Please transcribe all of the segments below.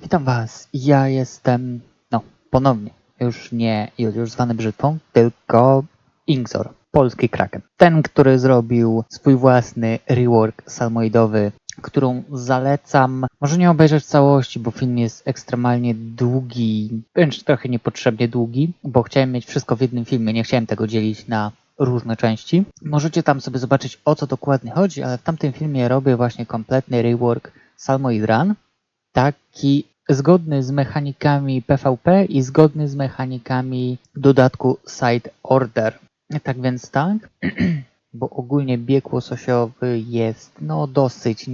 Witam Was. Ja jestem, ponownie, już nie Juliusz zwany Brzytwą, tylko Ingzor, polski Kraken. Ten, który zrobił swój własny rework salmoidowy, którą zalecam, może nie obejrzeć w całości, bo film jest ekstremalnie długi, wręcz trochę niepotrzebnie długi, bo chciałem mieć wszystko w jednym filmie, nie chciałem tego dzielić na różne części. Możecie tam sobie zobaczyć, o co dokładnie chodzi, ale w tamtym filmie robię właśnie kompletny rework Salmoid Run, taki zgodny z mechanikami PvP i zgodny z mechanikami dodatku Side Order. Tak więc tak, bo ogólnie bieg łososiowy jest dosyć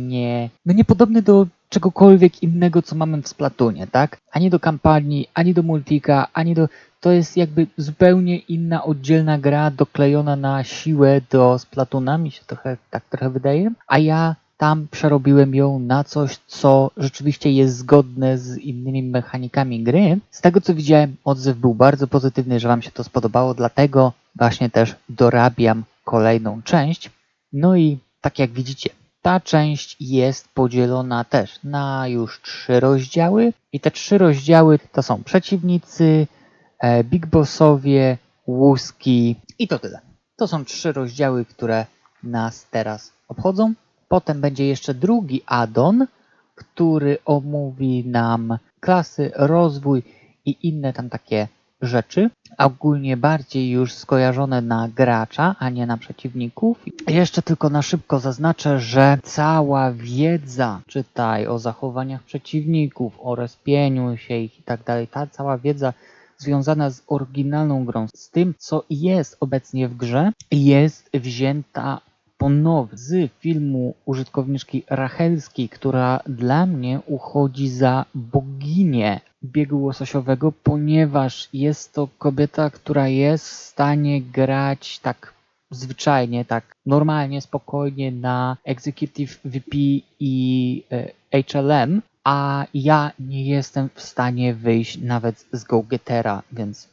niepodobny do czegokolwiek innego, co mamy w Splatoonie, tak? Ani do kampanii, ani do multika, to jest jakby zupełnie inna, oddzielna gra doklejona na siłę do Splatoona, mi się trochę wydaje, a ja tam przerobiłem ją na coś, co rzeczywiście jest zgodne z innymi mechanikami gry. Z tego co widziałem, odzew był bardzo pozytywny, że Wam się to spodobało, dlatego właśnie też dorabiam kolejną część. No i tak jak widzicie, ta część jest podzielona też na już 3 rozdziały i te 3 rozdziały to są przeciwnicy, Big Bossowie, łuski i to tyle. To są 3 rozdziały, które nas teraz obchodzą. Potem będzie jeszcze drugi addon, który omówi nam klasy, rozwój i inne tam takie rzeczy. Ogólnie bardziej już skojarzone na gracza, a nie na przeciwników. Jeszcze tylko na szybko zaznaczę, że cała wiedza, czytaj o zachowaniach przeciwników, o respieniu się ich i tak dalej, ta cała wiedza związana z oryginalną grą, z tym co jest obecnie w grze, jest wzięta ponownie z filmu użytkowniczki Rachelskiej, która dla mnie uchodzi za boginię biegu łososiowego, ponieważ jest to kobieta, która jest w stanie grać tak zwyczajnie, tak normalnie, spokojnie na Executive VP i HLM, a ja nie jestem w stanie wyjść nawet z Go-Gettera, więc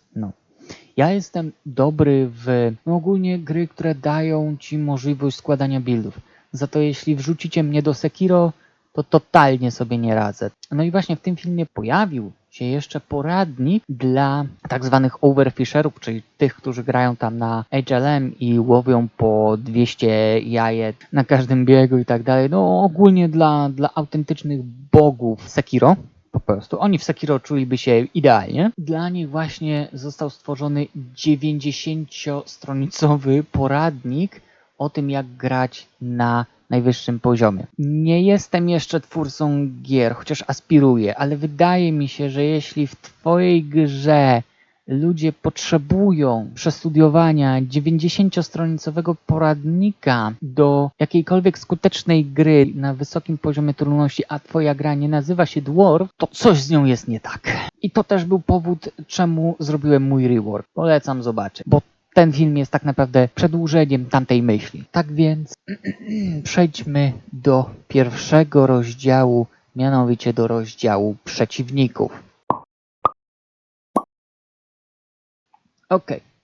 ja jestem dobry w ogólnie gry, które dają Ci możliwość składania buildów. Za to jeśli wrzucicie mnie do Sekiro, to totalnie sobie nie radzę. No i właśnie w tym filmie pojawił się jeszcze poradnik dla tak zwanych overfisherów, czyli tych, którzy grają tam na HLM i łowią po 200 jajet na każdym biegu i tak dalej. No ogólnie dla autentycznych bogów Sekiro. Po prostu. Oni w Sekiro czuliby się idealnie. Dla nich właśnie został stworzony 90-stronicowy poradnik o tym, jak grać na najwyższym poziomie. Nie jestem jeszcze twórcą gier, chociaż aspiruję, ale wydaje mi się, że jeśli w Twojej grze ludzie potrzebują przestudiowania 90-stronicowego poradnika do jakiejkolwiek skutecznej gry na wysokim poziomie trudności, a Twoja gra nie nazywa się Dwarf, to coś z nią jest nie tak. I to też był powód, czemu zrobiłem mój rework. Polecam zobaczyć, bo ten film jest tak naprawdę przedłużeniem tamtej myśli. Tak więc przejdźmy do pierwszego rozdziału, mianowicie do rozdziału przeciwników.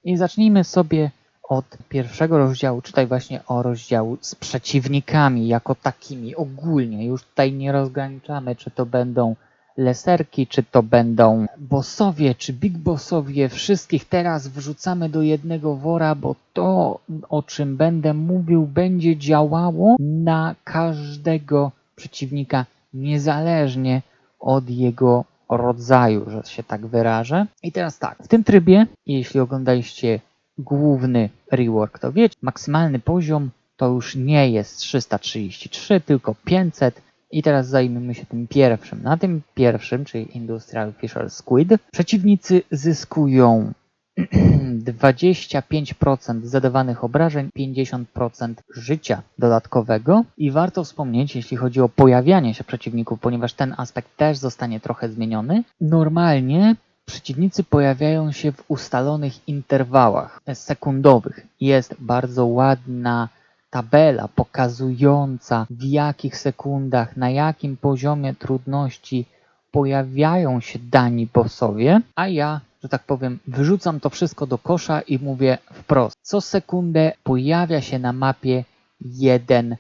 I zacznijmy sobie od pierwszego rozdziału, czytaj właśnie o rozdziału z przeciwnikami jako takimi ogólnie. Już tutaj nie rozgraniczamy, czy to będą leserki, czy to będą bossowie, czy big bossowie. Wszystkich teraz wrzucamy do jednego wora, bo to, o czym będę mówił, będzie działało na każdego przeciwnika, niezależnie od jego rodzaju, że się tak wyrażę. I teraz tak, w tym trybie, jeśli oglądaliście główny rework, to wiecie, maksymalny poziom to już nie jest 333, tylko 500. I teraz zajmiemy się tym pierwszym. Na tym pierwszym, czyli Industrial Fisher Squid, przeciwnicy zyskują 25% zadawanych obrażeń, 50% życia dodatkowego i warto wspomnieć, jeśli chodzi o pojawianie się przeciwników, ponieważ ten aspekt też zostanie trochę zmieniony. Normalnie przeciwnicy pojawiają się w ustalonych interwałach sekundowych. Jest bardzo ładna tabela pokazująca, w jakich sekundach, na jakim poziomie trudności pojawiają się dani bossowie, a ja, że tak powiem, wyrzucam to wszystko do kosza i mówię wprost. Co sekundę pojawia się na mapie jeden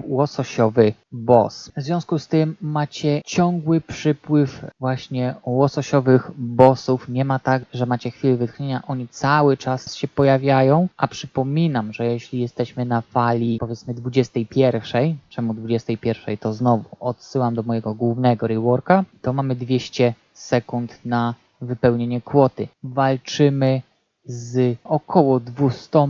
łososiowy boss. W związku z tym macie ciągły przypływ właśnie łososiowych bossów. Nie ma tak, że macie chwilę wytchnienia, oni cały czas się pojawiają, a przypominam, że jeśli jesteśmy na fali powiedzmy 21, czemu 21, to znowu odsyłam do mojego głównego reworka, to mamy 200 sekund na wypełnienie kwoty. Walczymy z około 200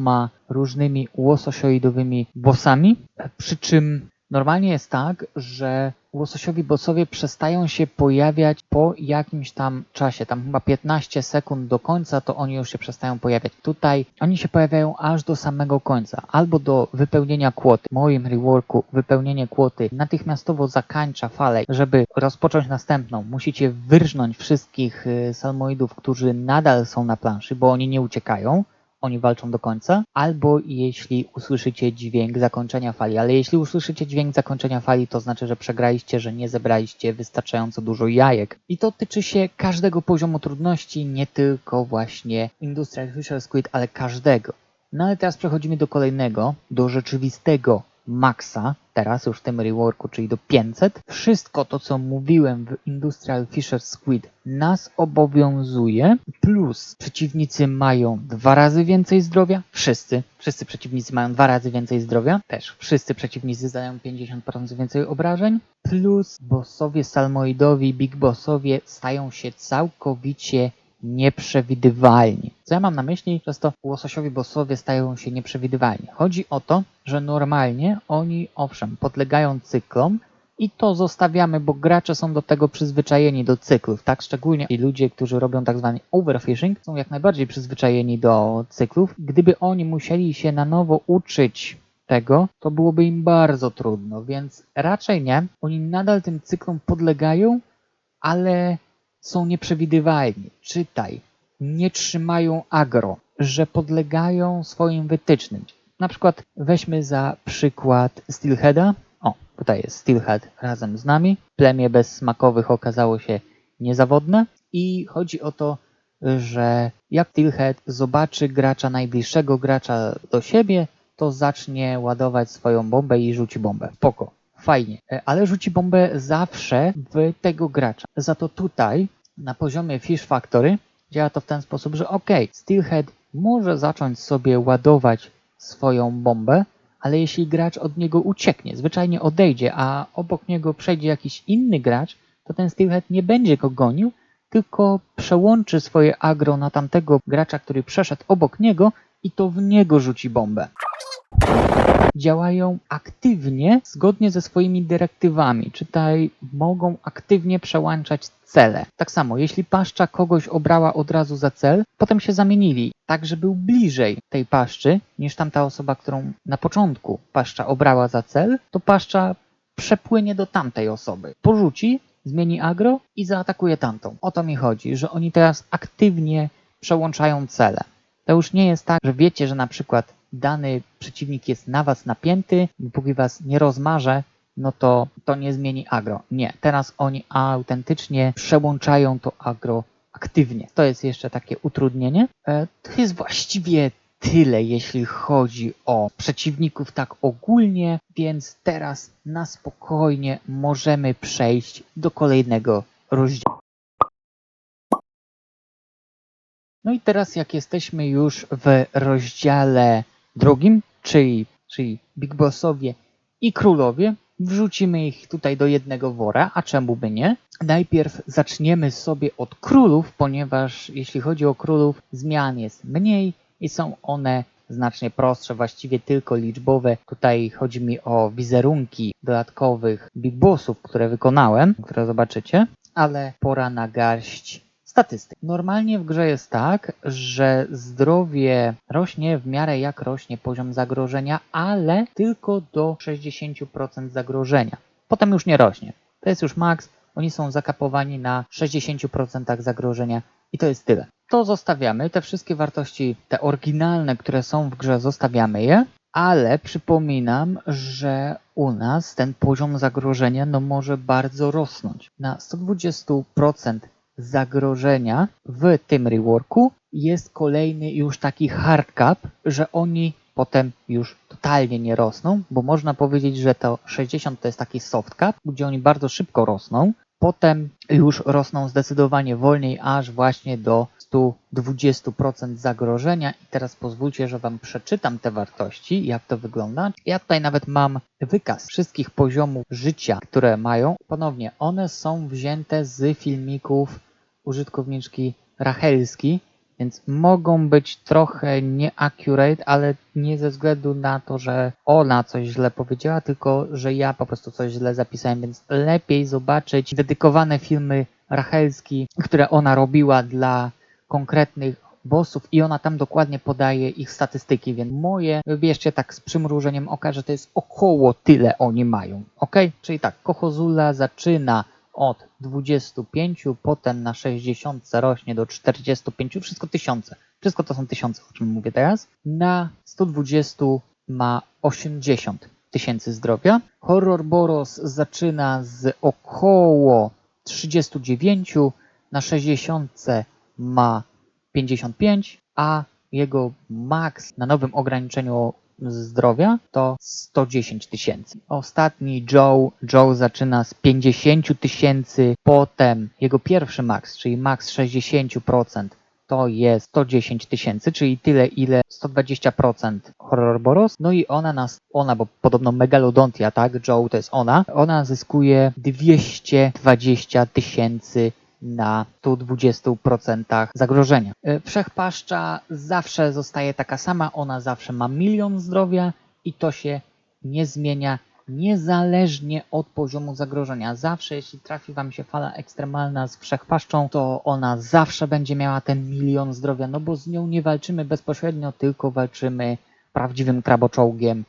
różnymi łososioidowymi bossami, przy czym normalnie jest tak, że łososiowi bossowie przestają się pojawiać po jakimś tam czasie, tam chyba 15 sekund do końca, to oni już się przestają pojawiać. Tutaj oni się pojawiają aż do samego końca, albo do wypełnienia kwoty. W moim reworku wypełnienie kwoty natychmiastowo zakańcza falę. Żeby rozpocząć następną, musicie wyrżnąć wszystkich salmoidów, którzy nadal są na planszy, bo oni nie uciekają. Oni walczą do końca, albo jeśli usłyszycie dźwięk zakończenia fali, ale jeśli usłyszycie dźwięk zakończenia fali, to znaczy, że przegraliście, że nie zebraliście wystarczająco dużo jajek. I to tyczy się każdego poziomu trudności, nie tylko właśnie Industrial Fisher Squid, ale każdego. No ale teraz przechodzimy do kolejnego, do rzeczywistego maksa, teraz już w tym reworku, czyli do 500. Wszystko to, co mówiłem w Industrial Fisher Squid, nas obowiązuje, plus przeciwnicy mają 2 razy więcej zdrowia, wszyscy przeciwnicy mają 2 razy więcej zdrowia, też wszyscy przeciwnicy zadają 50% więcej obrażeń, plus bossowie salmoidowi, big bossowie stają się całkowicie nieprzewidywalni. Co ja mam na myśli? Przez to łososiowi bossowie stają się nieprzewidywalni. Chodzi o to, że normalnie oni, owszem, podlegają cyklom i to zostawiamy, bo gracze są do tego przyzwyczajeni do cyklów, tak? Szczególnie i ludzie, którzy robią tak zwany overfishing, są jak najbardziej przyzwyczajeni do cyklów. Gdyby oni musieli się na nowo uczyć tego, to byłoby im bardzo trudno, więc raczej nie. Oni nadal tym cyklom podlegają, ale są nieprzewidywalni. Czytaj, nie trzymają agro, że podlegają swoim wytycznym. Na przykład weźmy za przykład Steelheada. O, tutaj jest Steelhead razem z nami. Plemię bezsmakowych okazało się niezawodne i chodzi o to, że jak Steelhead zobaczy gracza, najbliższego gracza do siebie, to zacznie ładować swoją bombę i rzuci bombę. Spoko. Fajnie, ale rzuci bombę zawsze w tego gracza. Za to tutaj, na poziomie Fish Factory, działa to w ten sposób, że Steelhead może zacząć sobie ładować swoją bombę, ale jeśli gracz od niego ucieknie, zwyczajnie odejdzie, a obok niego przejdzie jakiś inny gracz, to ten Steelhead nie będzie go gonił, tylko przełączy swoje agro na tamtego gracza, który przeszedł obok niego i to w niego rzuci bombę. Działają aktywnie, zgodnie ze swoimi dyrektywami, czytaj, mogą aktywnie przełączać cele. Tak samo, jeśli paszcza kogoś obrała od razu za cel, potem się zamienili, tak że był bliżej tej paszczy niż tamta osoba, którą na początku paszcza obrała za cel, to paszcza przepłynie do tamtej osoby, porzuci, zmieni agro i zaatakuje tamtą. O to mi chodzi, że oni teraz aktywnie przełączają cele. To już nie jest tak, że wiecie, że na przykład dany przeciwnik jest na was napięty, dopóki was nie rozmarze, no to nie zmieni agro. Nie, teraz oni autentycznie przełączają to agro aktywnie. To jest jeszcze takie utrudnienie. To jest właściwie tyle, jeśli chodzi o przeciwników tak ogólnie, więc teraz na spokojnie możemy przejść do kolejnego rozdziału. No i teraz jak jesteśmy już w rozdziale drugim, czyli Big Bossowie i Królowie, wrzucimy ich tutaj do jednego wora, a czemu by nie? Najpierw zaczniemy sobie od Królów, ponieważ jeśli chodzi o Królów, zmian jest mniej i są one znacznie prostsze, właściwie tylko liczbowe. Tutaj chodzi mi o wizerunki dodatkowych Big Bossów, które wykonałem, które zobaczycie, ale pora na garść statystyk. Normalnie w grze jest tak, że zdrowie rośnie w miarę jak rośnie poziom zagrożenia, ale tylko do 60% zagrożenia. Potem już nie rośnie. To jest już maks. Oni są zakapowani na 60% zagrożenia i to jest tyle. To zostawiamy. Te wszystkie wartości, te oryginalne, które są w grze, zostawiamy je. Ale przypominam, że u nas ten poziom zagrożenia może bardzo rosnąć. Na 120% zagrożenia w tym reworku jest kolejny już taki hard cap, że oni potem już totalnie nie rosną, bo można powiedzieć, że to 60 to jest taki soft cap, gdzie oni bardzo szybko rosną, potem już rosną zdecydowanie wolniej, aż właśnie do 120% zagrożenia. I teraz pozwólcie, że Wam przeczytam te wartości, jak to wygląda. Ja tutaj nawet mam wykaz wszystkich poziomów życia, które mają. Ponownie, one są wzięte z filmików użytkowniczki Rachelski, więc mogą być trochę nieaccurate, ale nie ze względu na to, że ona coś źle powiedziała, tylko że ja po prostu coś źle zapisałem, więc lepiej zobaczyć dedykowane filmy Rachelski, które ona robiła dla konkretnych bossów i ona tam dokładnie podaje ich statystyki, więc moje wybierzcie tak z przymrużeniem oka, że to jest około tyle oni mają, ok? Czyli tak, Kochozula zaczyna od 25, potem na 60 rośnie do 45, wszystko tysiące. Wszystko to są tysiące, o czym mówię teraz. Na 120 ma 80 tysięcy zdrowia. Horror Boros zaczyna z około 39, na 60 ma 55, a jego maks na nowym ograniczeniu zdrowia to 110 tysięcy. Ostatni Joe zaczyna z 50 tysięcy, potem jego pierwszy maks, czyli maks 60% to jest 110 tysięcy, czyli tyle ile 120% Horror Boros. No i ona, bo podobno Megalodontia, tak, Joe to jest ona zyskuje 220 tysięcy na 120% zagrożenia. Wszechpaszcza zawsze zostaje taka sama, ona zawsze ma 1 000 000 zdrowia i to się nie zmienia niezależnie od poziomu zagrożenia. Zawsze jeśli trafi Wam się fala ekstremalna z wszechpaszczą, to ona zawsze będzie miała ten 1 000 000 zdrowia, no bo z nią nie walczymy bezpośrednio, tylko walczymy prawdziwym kraboczołgiem.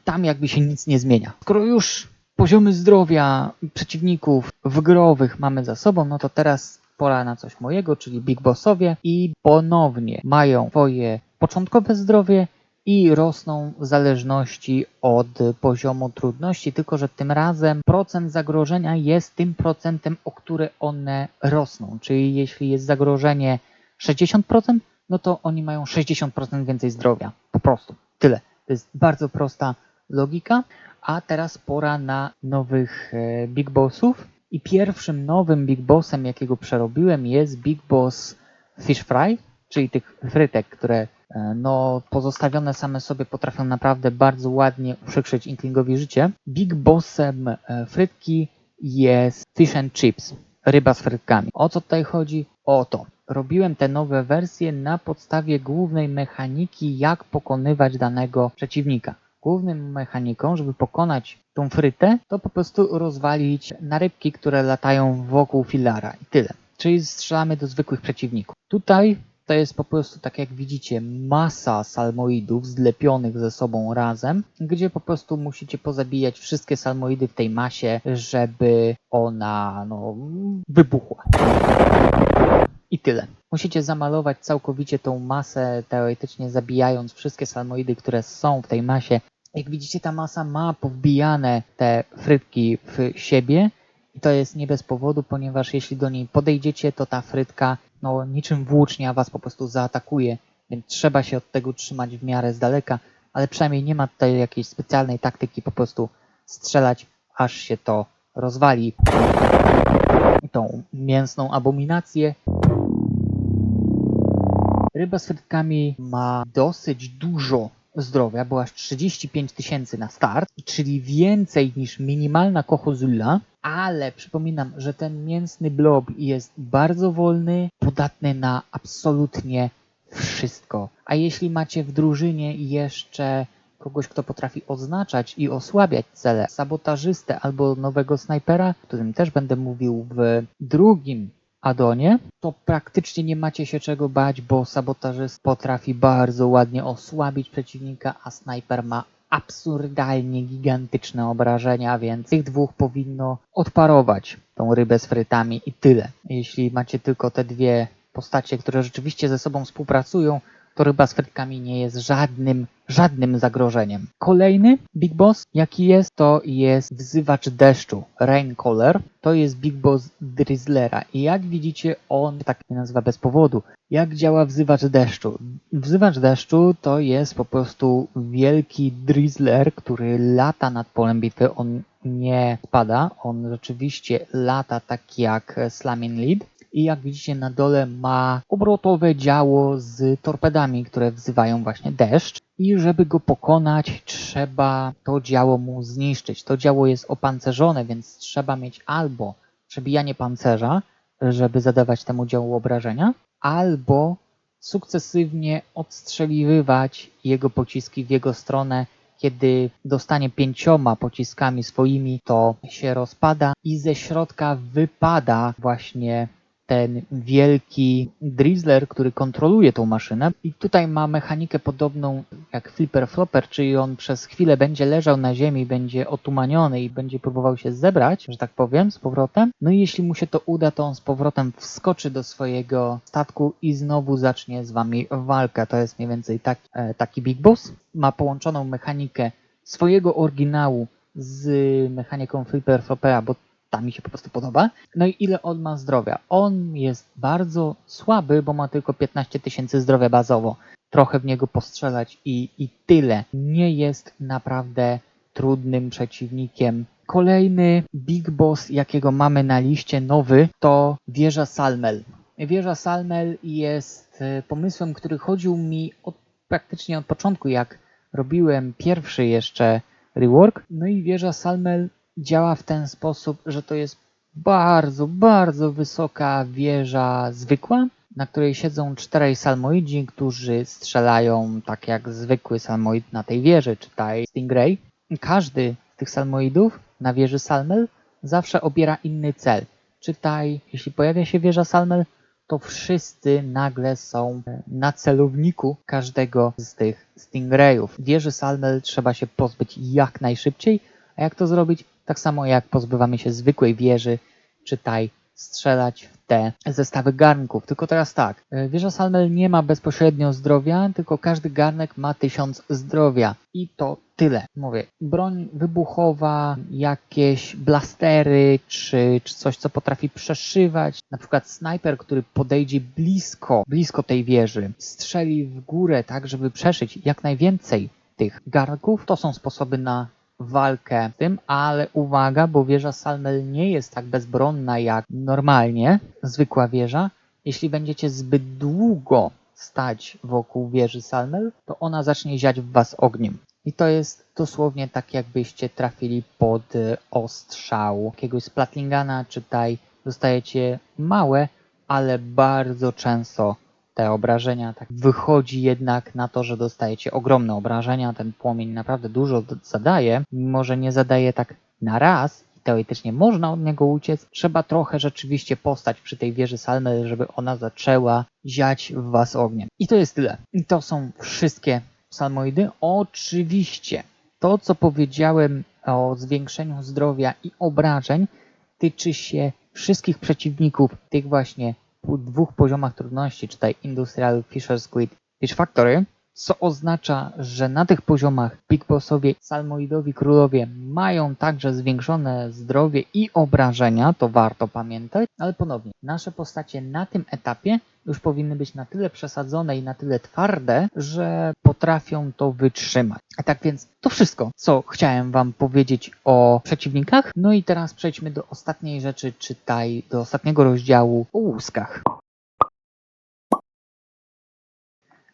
Tam jakby się nic nie zmienia. Skoro już poziomy zdrowia przeciwników wygrowych mamy za sobą, no to teraz pora na coś mojego, czyli Big Bossowie i ponownie mają swoje początkowe zdrowie i rosną w zależności od poziomu trudności, tylko że tym razem procent zagrożenia jest tym procentem, o które one rosną, czyli jeśli jest zagrożenie 60%, no to oni mają 60% więcej zdrowia, po prostu, tyle. To jest bardzo prosta logika. A teraz pora na nowych Big Bossów. I pierwszym nowym Big Bossem, jakiego przerobiłem, jest Big Boss Fish Fry, czyli tych frytek, które no, pozostawione same sobie potrafią naprawdę bardzo ładnie uprzykrzyć Inklingowi życie. Big Bossem frytki jest Fish and Chips, ryba z frytkami. O co tutaj chodzi? O to. Robiłem te nowe wersje na podstawie głównej mechaniki, jak pokonywać danego przeciwnika. Głównym mechaniką, żeby pokonać tą frytę, to po prostu rozwalić na rybki, które latają wokół filara i tyle. Czyli strzelamy do zwykłych przeciwników. Tutaj to jest po prostu, tak jak widzicie, masa salmoidów zlepionych ze sobą razem, gdzie po prostu musicie pozabijać wszystkie salmoidy w tej masie, żeby ona wybuchła. I tyle. Musicie zamalować całkowicie tą masę, teoretycznie zabijając wszystkie salmoidy, które są w tej masie. Jak widzicie, ta masa ma powbijane te frytki w siebie i to jest nie bez powodu, ponieważ jeśli do niej podejdziecie, to ta frytka niczym włócznia was po prostu zaatakuje, więc trzeba się od tego trzymać w miarę z daleka, ale przynajmniej nie ma tutaj jakiejś specjalnej taktyki, po prostu strzelać, aż się to rozwali. Tą mięsną abominację. Ryba z frytkami ma dosyć dużo zdrowia, bo aż 35 tysięcy na start, czyli więcej niż minimalna Kochozula, ale przypominam, że ten mięsny blob jest bardzo wolny, podatny na absolutnie wszystko. A jeśli macie w drużynie jeszcze kogoś, kto potrafi oznaczać i osłabiać cele, sabotażystę albo nowego snajpera, o którym też będę mówił w drugim addonie, to praktycznie nie macie się czego bać, bo sabotażysta potrafi bardzo ładnie osłabić przeciwnika, a snajper ma absurdalnie gigantyczne obrażenia, więc tych dwóch powinno odparować tą rybę z frytami i tyle. Jeśli macie tylko te dwie postacie, które rzeczywiście ze sobą współpracują, to ryba z frytkami nie jest żadnym zagrożeniem. Kolejny Big Boss, jaki jest, to jest wzywacz deszczu, Raincaller. To jest Big Boss Drizzlera i jak widzicie, on tak nie nazywa bez powodu. Jak działa wzywacz deszczu? Wzywacz deszczu to jest po prostu wielki drizzler, który lata nad polem bitwy. On nie spada, on rzeczywiście lata tak jak Slamming Lead. I jak widzicie na dole ma obrotowe działo z torpedami, które wzywają właśnie deszcz. I żeby go pokonać, trzeba to działo mu zniszczyć. To działo jest opancerzone, więc trzeba mieć albo przebijanie pancerza, żeby zadawać temu działu obrażenia, albo sukcesywnie odstrzeliwywać jego pociski w jego stronę. Kiedy dostanie 5 pociskami swoimi, to się rozpada i ze środka wypada właśnie ten wielki drizzler, który kontroluje tą maszynę. I tutaj ma mechanikę podobną jak Flipper Flopper, czyli on przez chwilę będzie leżał na ziemi, będzie otumaniony i będzie próbował się zebrać, że tak powiem, z powrotem. No i jeśli mu się to uda, to on z powrotem wskoczy do swojego statku i znowu zacznie z wami walkę. To jest mniej więcej taki Big Boss. Ma połączoną mechanikę swojego oryginału z mechaniką Flipper Floppera, bo ta mi się po prostu podoba. No i ile on ma zdrowia? On jest bardzo słaby, bo ma tylko 15 000 zdrowia bazowo. Trochę w niego postrzelać i tyle. Nie jest naprawdę trudnym przeciwnikiem. Kolejny Big Boss, jakiego mamy na liście nowy, to wieża Salmel. Wieża Salmel jest pomysłem, który chodził mi praktycznie od początku, jak robiłem pierwszy jeszcze rework. No i wieża Salmel działa w ten sposób, że to jest bardzo wysoka wieża zwykła, na której siedzą 4 salmoidzi, którzy strzelają tak jak zwykły salmoid na tej wieży, czytaj Stingray. Każdy z tych salmoidów na wieży Salmel zawsze obiera inny cel. Czytaj, jeśli pojawia się wieża Salmel, to wszyscy nagle są na celowniku każdego z tych Stingrayów. Wieży Salmel trzeba się pozbyć jak najszybciej, a jak to zrobić? Tak samo jak pozbywamy się zwykłej wieży, czytaj strzelać w te zestawy garnków. Tylko teraz tak, wieża Salmel nie ma bezpośrednio zdrowia, tylko każdy garnek ma 1000 zdrowia. I to tyle. Mówię, broń wybuchowa, jakieś blastery, czy coś, co potrafi przeszywać. Na przykład snajper, który podejdzie blisko tej wieży, strzeli w górę tak, żeby przeszyć jak najwięcej tych garnków. To są sposoby na walkę z tym, ale uwaga, bo wieża Salmel nie jest tak bezbronna jak normalnie zwykła wieża. Jeśli będziecie zbyt długo stać wokół wieży Salmel, to ona zacznie ziać w was ogniem. I to jest dosłownie tak, jakbyście trafili pod ostrzał jakiegoś Splatlingana, czytaj, dostajecie małe, ale bardzo często te obrażenia. Tak wychodzi jednak na to, że dostajecie ogromne obrażenia. Ten płomień naprawdę dużo zadaje, mimo że nie zadaje tak na raz. Teoretycznie można od niego uciec. Trzeba trochę rzeczywiście postać przy tej wieży Salmel, żeby ona zaczęła ziać w was ogniem. I to jest tyle. I to są wszystkie salmoidy. Oczywiście to, co powiedziałem o zwiększeniu zdrowia i obrażeń, tyczy się wszystkich przeciwników tych właśnie 2 poziomach trudności, czytaj Industrial, Fisher Squid, Fish Factory, co oznacza, że na tych poziomach Big Bossowie, salmoidowi królowie mają także zwiększone zdrowie i obrażenia, to warto pamiętać, ale ponownie, nasze postacie na tym etapie już powinny być na tyle przesadzone i na tyle twarde, że potrafią to wytrzymać. A tak więc to wszystko, co chciałem wam powiedzieć o przeciwnikach. No i teraz przejdźmy do ostatniej rzeczy, czytaj do ostatniego rozdziału o łuskach.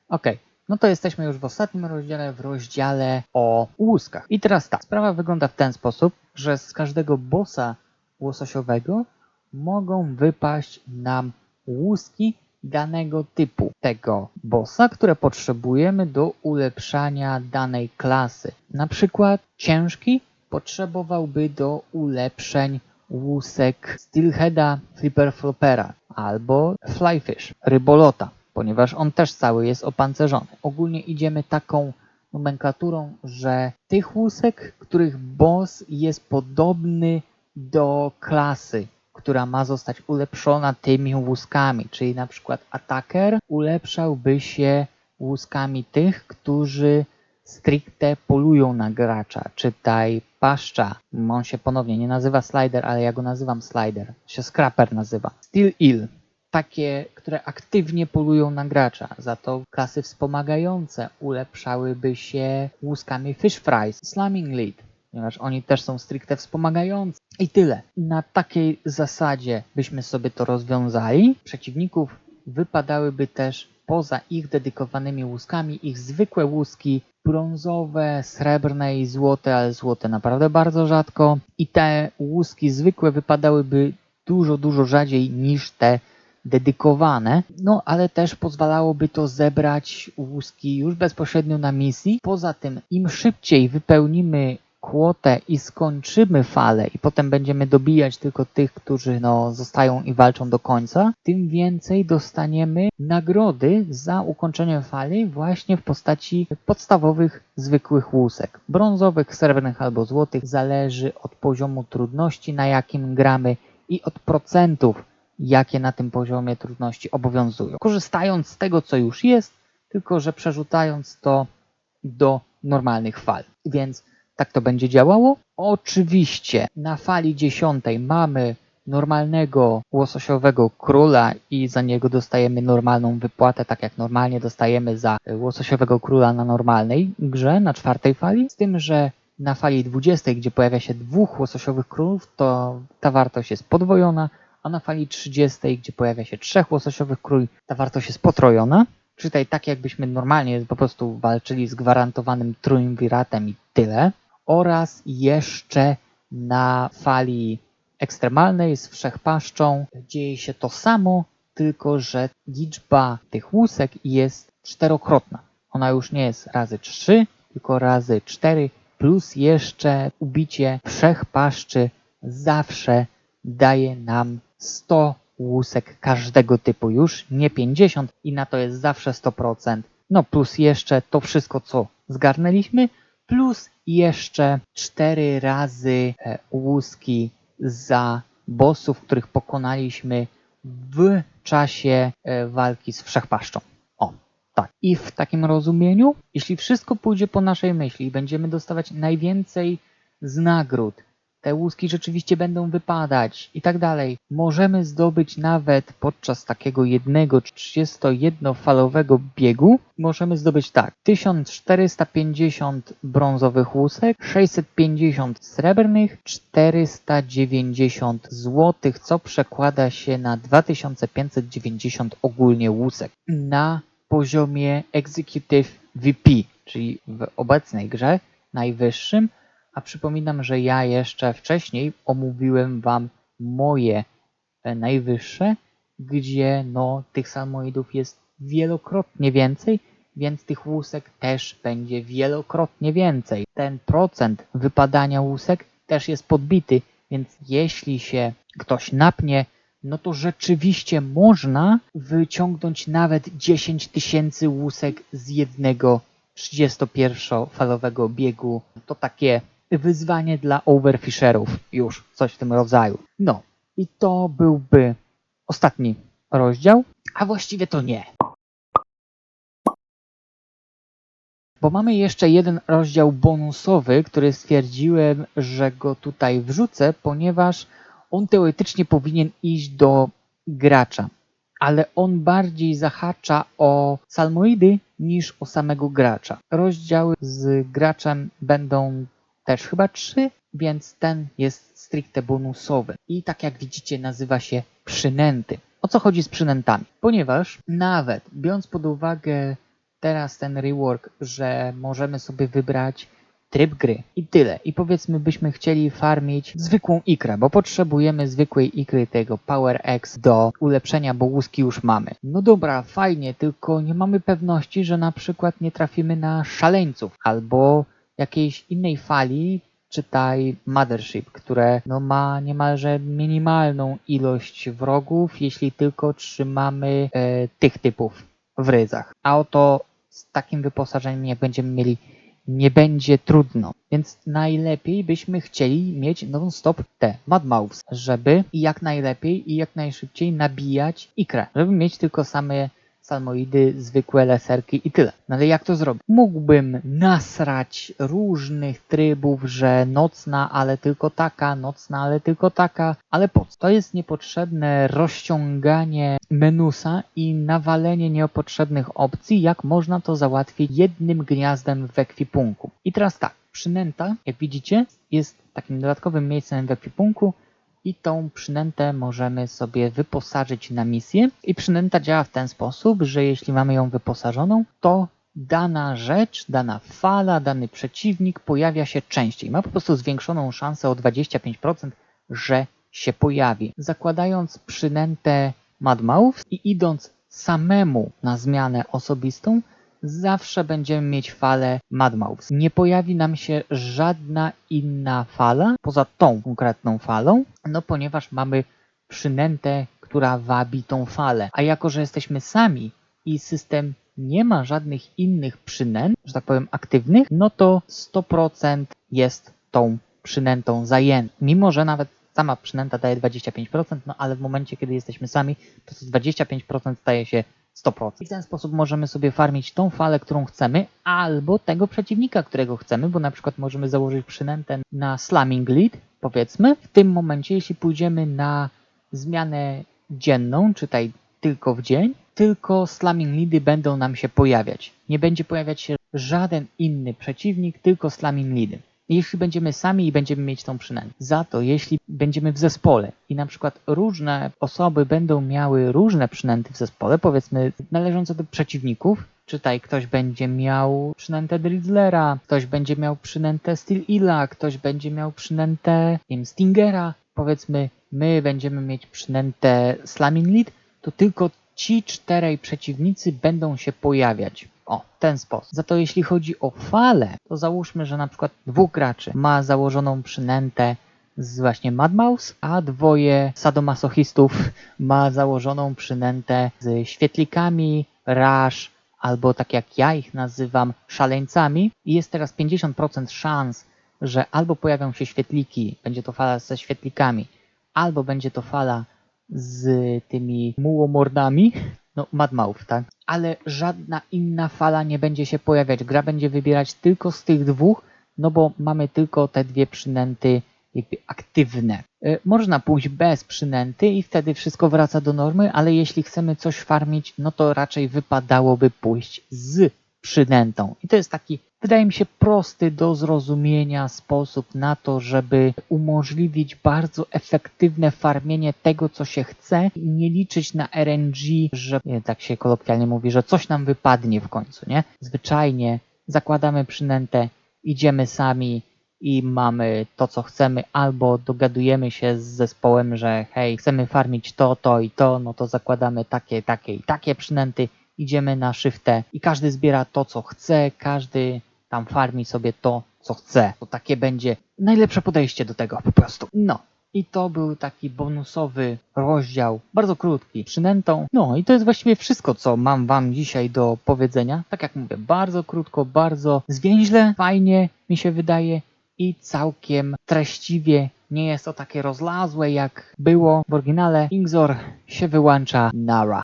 Okej. No to jesteśmy już w ostatnim rozdziale, w rozdziale o łuskach. I teraz tak, sprawa wygląda w ten sposób, że z każdego bossa łososiowego mogą wypaść nam łuski danego typu tego bossa, które potrzebujemy do ulepszania danej klasy. Na przykład ciężki potrzebowałby do ulepszeń łusek Steelheada, Flipper Floppera albo Flyfish, rybolota, ponieważ on też cały jest opancerzony. Ogólnie idziemy taką nomenklaturą, że tych łusek, których boss jest podobny do klasy, która ma zostać ulepszona tymi łuskami, czyli na przykład Attacker ulepszałby się łuskami tych, którzy stricte polują na gracza. Czytaj paszcza. On się ponownie nie nazywa slider, ale ja go nazywam slider. Się scrapper nazywa. Steel eel. Takie, które aktywnie polują na gracza. Za to klasy wspomagające ulepszałyby się łuskami fish fries, slamming lead, ponieważ oni też są stricte wspomagający. I tyle. Na takiej zasadzie byśmy sobie to rozwiązali. Przeciwników wypadałyby też poza ich dedykowanymi łuskami, ich zwykłe łuski brązowe, srebrne i złote, ale złote naprawdę bardzo rzadko. I te łuski zwykłe wypadałyby dużo rzadziej niż te dedykowane, no ale też pozwalałoby to zebrać łuski już bezpośrednio na misji. Poza tym im szybciej wypełnimy kwotę i skończymy falę i potem będziemy dobijać tylko tych, którzy zostają i walczą do końca, tym więcej dostaniemy nagrody za ukończenie fali właśnie w postaci podstawowych, zwykłych łusek. Brązowych, srebrnych albo złotych, zależy od poziomu trudności, na jakim gramy i od procentów, jakie na tym poziomie trudności obowiązują. Korzystając z tego, co już jest, tylko że przerzucając to do normalnych fal. Więc tak to będzie działało. Oczywiście na fali 10 mamy normalnego łososiowego króla i za niego dostajemy normalną wypłatę, tak jak normalnie dostajemy za łososiowego króla na normalnej grze, na 4 fali. Z tym, że na fali 20, gdzie pojawia się 2 łososiowych królów, to ta wartość jest podwojona, a na fali 30, gdzie pojawia się 3 łososiowych króli, ta wartość jest potrojona. Czytaj tak, jakbyśmy normalnie po prostu walczyli z gwarantowanym trójwiratem i tyle. Oraz jeszcze na fali ekstremalnej z wszechpaszczą dzieje się to samo, tylko że liczba tych łusek jest 4-krotna. Ona już nie jest razy 3, tylko razy 4, plus jeszcze ubicie wszechpaszczy zawsze daje nam 100 łusek każdego typu już, nie 50 i na to jest zawsze 100%. No plus jeszcze to wszystko, co zgarnęliśmy, plus jeszcze 4 razy łuski za bossów, których pokonaliśmy w czasie walki z wszechpaszczą. O, tak. I w takim rozumieniu, jeśli wszystko pójdzie po naszej myśli i będziemy dostawać najwięcej z nagród, te łuski rzeczywiście będą wypadać i tak dalej, możemy zdobyć nawet podczas takiego jednego 31-falowego biegu, możemy zdobyć tak, 1450 brązowych łusek, 650 srebrnych, 490 złotych, co przekłada się na 2590 ogólnie łusek na poziomie Executive VP, czyli w obecnej grze najwyższym. A przypominam, że ja jeszcze wcześniej omówiłem Wam moje najwyższe, gdzie tych salmoidów jest wielokrotnie więcej, więc tych łusek też będzie wielokrotnie więcej. Ten procent wypadania łusek też jest podbity, więc jeśli się ktoś napnie, no to rzeczywiście można wyciągnąć nawet 10 000 łusek z jednego 31-falowego biegu. To takie wyzwanie dla overfisherów, już coś w tym rodzaju. No i to byłby ostatni rozdział, a właściwie to nie. Bo mamy jeszcze jeden rozdział bonusowy, który stwierdziłem, że go tutaj wrzucę, ponieważ on teoretycznie powinien iść do gracza, ale on bardziej zahacza o salmoidy niż o samego gracza. Rozdziały z graczem będą też chyba 3, więc ten jest stricte bonusowy. I tak jak widzicie, nazywa się przynęty. O co chodzi z przynętami? Ponieważ nawet biorąc pod uwagę teraz ten rework, że możemy sobie wybrać tryb gry i tyle. I powiedzmy byśmy chcieli farmić zwykłą ikrę, bo potrzebujemy zwykłej ikry tego Power X do ulepszenia, bo łuski już mamy. No dobra, fajnie, tylko nie mamy pewności, że na przykład nie trafimy na szaleńców albo jakiejś innej fali, czytaj Mothership, które ma niemalże minimalną ilość wrogów, jeśli tylko trzymamy tych typów w ryzach. A oto z takim wyposażeniem, jak będziemy mieli, nie będzie trudno. Więc najlepiej byśmy chcieli mieć non-stop te Mad Mouths, żeby jak najlepiej i jak najszybciej nabijać ikrę. Żeby mieć tylko salmoidy, zwykłe leserki i tyle. No ale jak to zrobić? Mógłbym nasrać różnych trybów, że nocna, ale tylko taka, nocna, ale tylko taka, ale po co? To jest niepotrzebne rozciąganie menusa i nawalenie niepotrzebnych opcji, jak można to załatwić jednym gniazdem w ekwipunku. I teraz tak, przynęta, jak widzicie, jest takim dodatkowym miejscem w ekwipunku, i tą przynętę możemy sobie wyposażyć na misję. I przynęta działa w ten sposób, że jeśli mamy ją wyposażoną, to dana rzecz, dana fala, dany przeciwnik pojawia się częściej. Ma po prostu zwiększoną szansę o 25%, że się pojawi. Zakładając przynętę Madmouth i idąc samemu na zmianę osobistą, zawsze będziemy mieć falę Madmouth. Nie pojawi nam się żadna inna fala poza tą konkretną falą, no ponieważ mamy przynętę, która wabi tą falę. A jako, że jesteśmy sami i system nie ma żadnych innych przynęt, że tak powiem aktywnych, no to 100% jest tą przynętą zajęty. Mimo, że nawet sama przynęta daje 25%, no ale w momencie, kiedy jesteśmy sami, to 25% staje się 100%. I w ten sposób możemy sobie farmić tą falę, którą chcemy, albo tego przeciwnika, którego chcemy, bo na przykład możemy założyć przynętę na Slamming Lead, powiedzmy. W tym momencie, jeśli pójdziemy na zmianę dzienną, czytaj tylko w dzień, tylko Slamming Leady będą nam się pojawiać. Nie będzie pojawiać się żaden inny przeciwnik, tylko Slamming Leady. Jeśli będziemy sami i będziemy mieć tą przynętę. Za to, jeśli będziemy w zespole i na przykład różne osoby będą miały różne przynęty w zespole, powiedzmy należące do przeciwników, czytaj, ktoś będzie miał przynętę Drizzlera, ktoś będzie miał przynętę Steel Illa, ktoś będzie miał przynętę, nie wiem, Stingera, powiedzmy my będziemy mieć przynętę Slamming Lead, to tylko ci 4 przeciwnicy będą się pojawiać. O, w ten sposób. Za to jeśli chodzi o falę, to załóżmy, że na przykład 2 graczy ma założoną przynętę z właśnie Madmouth, a 2 sadomasochistów ma założoną przynętę z świetlikami, Rush, albo tak jak ja ich nazywam, szaleńcami. I jest teraz 50% szans, że albo pojawią się świetliki, będzie to fala ze świetlikami, albo będzie to fala z tymi mułomordami, no Madmouth, tak? Ale żadna inna fala nie będzie się pojawiać. Gra będzie wybierać tylko z tych 2, no bo mamy tylko te 2 przynęty jakby aktywne. Można pójść bez przynęty i wtedy wszystko wraca do normy, ale jeśli chcemy coś farmić, no to raczej wypadałoby pójść z przynętą. I to jest taki, wydaje mi się, prosty do zrozumienia sposób na to, żeby umożliwić bardzo efektywne farmienie tego, co się chce i nie liczyć na RNG, że tak się kolokwialnie mówi, że coś nam wypadnie w końcu, nie? Zwyczajnie zakładamy przynętę, idziemy sami i mamy to, co chcemy, albo dogadujemy się z zespołem, że hej, chcemy farmić to i to, no to zakładamy takie i takie przynęty, idziemy na shiftę i każdy zbiera to, co chce, każdy tam farmi sobie to, co chce. To takie będzie najlepsze podejście do tego po prostu. No. I to był taki bonusowy rozdział, bardzo krótki, przynętą. No i to jest właściwie wszystko, co mam wam dzisiaj do powiedzenia. Tak jak mówię, bardzo krótko, bardzo zwięźle, fajnie mi się wydaje i całkiem treściwie. Nie jest to takie rozlazłe, jak było w oryginale. Ingzor się wyłącza. Nara.